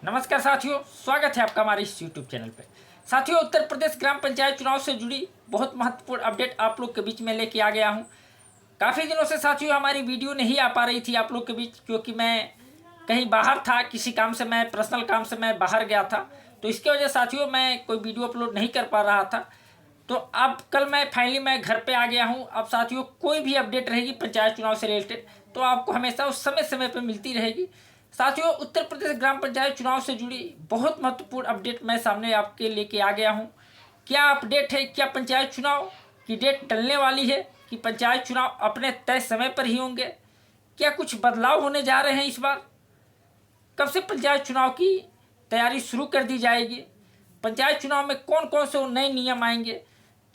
नमस्कार साथियों, स्वागत है आपका हमारे इस यूट्यूब चैनल पे। साथियों, उत्तर प्रदेश ग्राम पंचायत चुनाव से जुड़ी बहुत महत्वपूर्ण अपडेट आप लोग के बीच में लेके आ गया हूँ। काफ़ी दिनों से साथियों हमारी वीडियो नहीं आ पा रही थी आप लोग के बीच, क्योंकि मैं कहीं बाहर था, किसी काम से, मैं पर्सनल काम से मैं बाहर गया था। तो इसके वजह साथियों मैं कोई वीडियो अपलोड नहीं कर पा रहा था। तो अब कल मैं फाइनली मैं घर पे आ गया हूँ। अब साथियों कोई भी अपडेट रहेगी पंचायत चुनाव से रिलेटेड तो आपको हमेशा उस समय समय पर मिलती रहेगी। साथियों, उत्तर प्रदेश ग्राम पंचायत चुनाव से जुड़ी बहुत महत्वपूर्ण अपडेट मैं सामने आपके लेके आ गया हूँ। क्या अपडेट है? क्या पंचायत चुनाव की डेट टलने वाली है कि पंचायत चुनाव अपने तय समय पर ही होंगे? क्या कुछ बदलाव होने जा रहे हैं इस बार? कब से पंचायत चुनाव की तैयारी शुरू कर दी जाएगी? पंचायत चुनाव में कौन कौन से नए नियम आएंगे?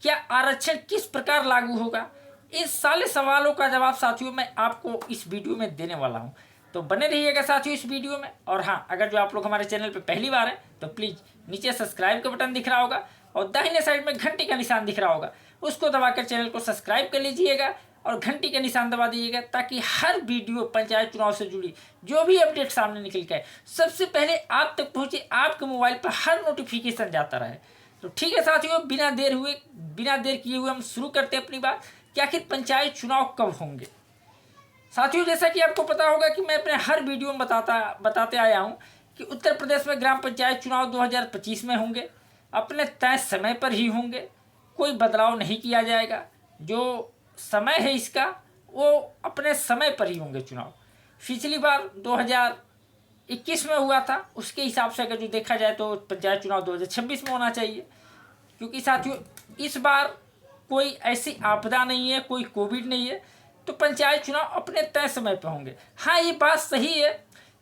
क्या आरक्षण किस प्रकार लागू होगा? इन सारे सवालों का जवाब साथियों मैं आपको इस वीडियो में देने वाला हूं। तो बने रहिएगा साथियों इस वीडियो में। और हाँ, अगर जो आप लोग हमारे चैनल पर पहली बार हैं तो प्लीज़ नीचे सब्सक्राइब का बटन दिख रहा होगा और दाहिने साइड में घंटी का निशान दिख रहा होगा, उसको दबाकर चैनल को सब्सक्राइब कर लीजिएगा और घंटी का निशान दबा दीजिएगा, ताकि हर वीडियो पंचायत चुनाव से जुड़ी जो भी अपडेट सामने निकल के आए सबसे पहले आप तक पहुंचे, आपके मोबाइल पर हर नोटिफिकेशन जाता रहे। तो ठीक है साथियों, बिना देर किए हुए हम शुरू करते हैं अपनी बात कि आखिर पंचायत चुनाव कब होंगे। साथियों, जैसा कि आपको पता होगा कि मैं अपने हर वीडियो में बताते आया हूं कि उत्तर प्रदेश में ग्राम पंचायत चुनाव 2025 में होंगे, अपने तय समय पर ही होंगे, कोई बदलाव नहीं किया जाएगा। जो समय है इसका वो अपने समय पर ही होंगे चुनाव। पिछली बार 2021 में हुआ था, उसके हिसाब से अगर जो देखा जाए तो पंचायत चुनाव 2026 में होना चाहिए, क्योंकि साथियों इस बार कोई ऐसी आपदा नहीं है, कोई कोविड नहीं है, तो पंचायत चुनाव अपने तय समय पर होंगे। हाँ, ये बात सही है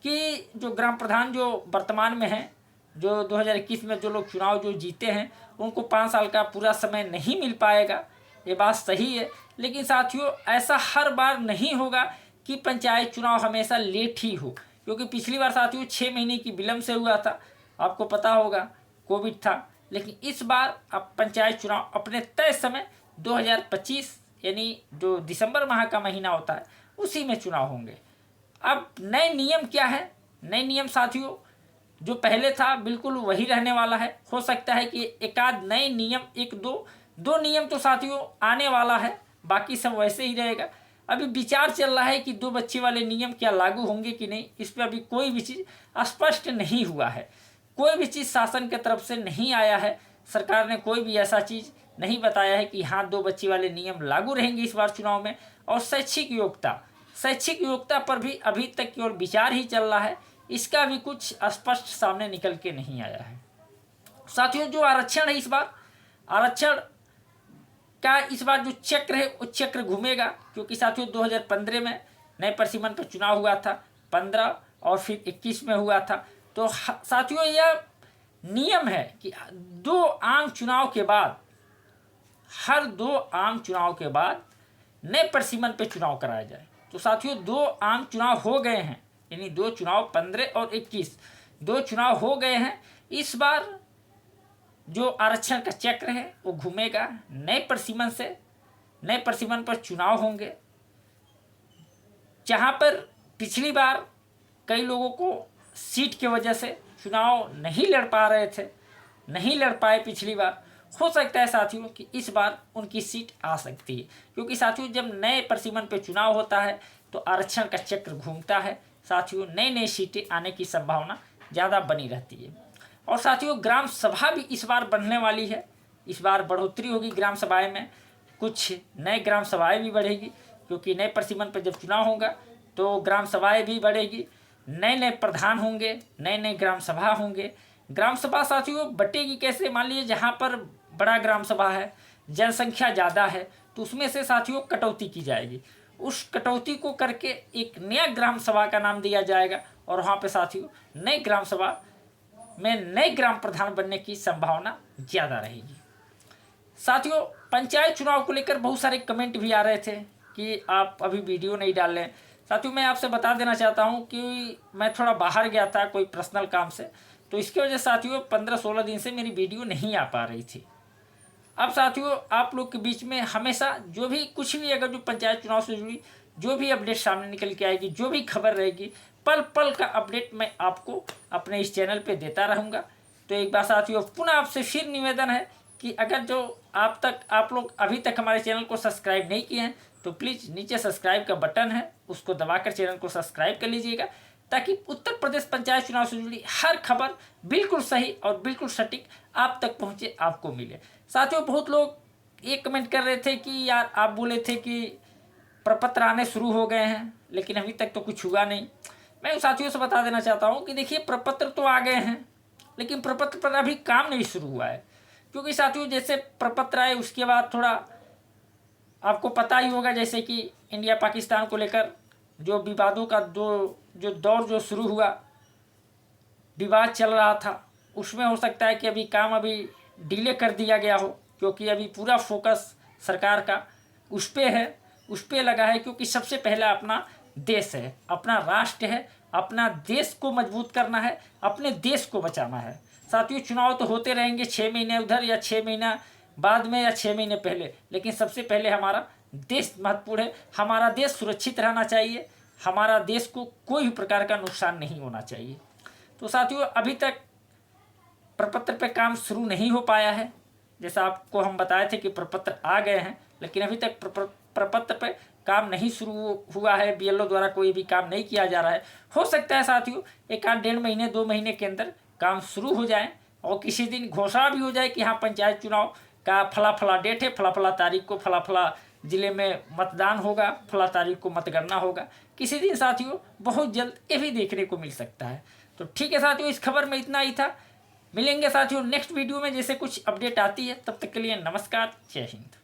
कि जो ग्राम प्रधान जो वर्तमान में हैं, जो 2021 में जो लोग चुनाव जो जीते हैं, उनको 5 साल का पूरा समय नहीं मिल पाएगा, ये बात सही है। लेकिन साथियों ऐसा हर बार नहीं होगा कि पंचायत चुनाव हमेशा लेट ही हो, क्योंकि पिछली बार साथियों 6 महीने की विलम्ब से हुआ था, आपको पता होगा, कोविड था। लेकिन इस बार अब पंचायत चुनाव अपने तय समय 2025 यानी जो दिसंबर माह का महीना होता है उसी में चुनाव होंगे। अब नए नियम क्या है? नए नियम साथियों जो पहले था बिल्कुल वही रहने वाला है। हो सकता है कि एक आध नए नियम, एक दो नियम तो साथियों आने वाला है, बाकी सब वैसे ही रहेगा। अभी विचार चल रहा है कि 2 बच्चे वाले नियम क्या लागू होंगे कि नहीं, इस पर अभी कोई भी चीज़ स्पष्ट नहीं हुआ है। कोई भी चीज़ शासन की तरफ से नहीं आया है, सरकार ने कोई भी ऐसा चीज़ नहीं बताया है कि हाँ 2 बच्चे वाले नियम लागू रहेंगे इस बार चुनाव में। और शैक्षिक योग्यता पर भी अभी तक केवल विचार ही चल रहा है, इसका भी कुछ स्पष्ट सामने निकल के नहीं आया है। साथियों, जो आरक्षण है, इस बार आरक्षण का इस बार जो चक्र है वो चक्र घूमेगा, क्योंकि साथियों 2015 में नए परिसीमन पर चुनाव हुआ था, 15 और फिर 21 में हुआ था। तो साथियों यह नियम है कि 2 आम चुनाव के बाद, हर 2 आम चुनाव के बाद नए परिसीमन पे चुनाव कराया जाए। तो साथियों 2 आम चुनाव हो गए हैं, यानी 2 चुनाव 15 और 21 2 चुनाव हो गए हैं। इस बार जो आरक्षण का चक्र है वो घूमेगा नए परिसीमन से, नए परिसीमन पर चुनाव होंगे। जहाँ पर पिछली बार कई लोगों को सीट की वजह से चुनाव नहीं लड़ पाए पिछली बार, हो सकता है साथियों कि इस बार उनकी सीट आ सकती है, क्योंकि साथियों जब नए परिसीमन पे चुनाव होता है तो आरक्षण का चक्र घूमता है। साथियों नई सीटें आने की संभावना ज़्यादा बनी रहती है। और साथियों ग्राम सभा भी इस बार बढ़ने वाली है, इस बार बढ़ोतरी होगी ग्राम सभाएं में, कुछ नए ग्राम सभाएं भी बढ़ेगी, क्योंकि नए परिसीमन पर जब चुनाव होगा तो ग्राम सभाएं भी बढ़ेगी, नए प्रधान होंगे, नए ग्राम सभा होंगे। ग्राम सभा साथियों बटेगी कैसे? मान लीजिए जहाँ पर बड़ा ग्राम सभा है, जनसंख्या ज़्यादा है, तो उसमें से साथियों कटौती की जाएगी, उस कटौती को करके एक नया ग्राम सभा का नाम दिया जाएगा, और वहाँ पे साथियों नए ग्राम सभा में नए ग्राम प्रधान बनने की संभावना ज़्यादा रहेगी। साथियों पंचायत चुनाव को लेकर बहुत सारे कमेंट भी आ रहे थे कि आप अभी वीडियो नहीं डाल रहे। साथियों मैं आपसे बता देना चाहता हूं कि मैं थोड़ा बाहर गया था कोई पर्सनल काम से, तो इसकी वजह साथियों 15-16 दिन से मेरी वीडियो नहीं आ पा रही थी। अब साथियों आप लोग के बीच में हमेशा जो भी कुछ भी अगर जो पंचायत चुनाव से जुड़ी जो भी अपडेट सामने निकल के आएगी, जो भी खबर रहेगी, पल पल का अपडेट मैं आपको अपने इस चैनल पे देता रहूँगा। तो एक बार साथियों पुनः आपसे फिर निवेदन है कि अगर जो आप लोग अभी तक हमारे चैनल को सब्सक्राइब नहीं किए हैं तो प्लीज़ नीचे सब्सक्राइब का बटन है, उसको दबाकर चैनल को सब्सक्राइब कर लीजिएगा, ताकि उत्तर प्रदेश पंचायत चुनाव से जुड़ी हर खबर बिल्कुल सही और बिल्कुल सटीक आप तक पहुँचे, आपको मिले। साथियों बहुत लोग ये कमेंट कर रहे थे कि यार आप बोले थे कि प्रपत्र आने शुरू हो गए हैं, लेकिन अभी तक तो कुछ हुआ नहीं। मैं साथियों से बता देना चाहता हूँ कि देखिए प्रपत्र तो आ गए हैं, लेकिन प्रपत्र पर अभी काम नहीं शुरू हुआ है। क्योंकि साथियों जैसे प्रपत्र आए उसके बाद थोड़ा आपको पता ही होगा, जैसे कि इंडिया पाकिस्तान को लेकर जो विवादों का जो दौर जो शुरू हुआ, विवाद चल रहा था, उसमें हो सकता है कि अभी काम अभी डिले कर दिया गया हो, क्योंकि अभी पूरा फोकस सरकार का उस पे लगा है। क्योंकि सबसे पहला अपना देश है, अपना राष्ट्र है, अपना देश को मजबूत करना है, अपने देश को बचाना है। साथियों चुनाव तो होते रहेंगे 6 महीने उधर या 6 महीना बाद में या 6 महीने पहले, लेकिन सबसे पहले हमारा देश महत्वपूर्ण है। हमारा देश सुरक्षित रहना चाहिए, हमारा देश को कोई भी प्रकार का नुकसान नहीं होना चाहिए। तो साथियों अभी तक प्रपत्र पे काम शुरू नहीं हो पाया है। जैसा आपको हम बताए थे कि प्रपत्र आ गए हैं, लेकिन अभी तक प्रपत्र पे काम नहीं शुरू हुआ है। BLO द्वारा कोई भी काम नहीं किया जा रहा है। हो सकता है साथियों 1-1.5 महीने 2 महीने के अंदर काम शुरू हो जाए और किसी दिन घोषणा भी हो जाए कि हाँ पंचायत चुनाव का फला डेट है, फला तारीख को फला जिले में मतदान होगा, फला तारीख को मतगणना होगा। किसी दिन साथियों बहुत जल्द ये भी देखने को मिल सकता है। तो ठीक है साथियों, इस खबर में इतना ही था। मिलेंगे साथियों नेक्स्ट वीडियो में, जैसे कुछ अपडेट आती है। तब तक के लिए नमस्कार, जय हिंद।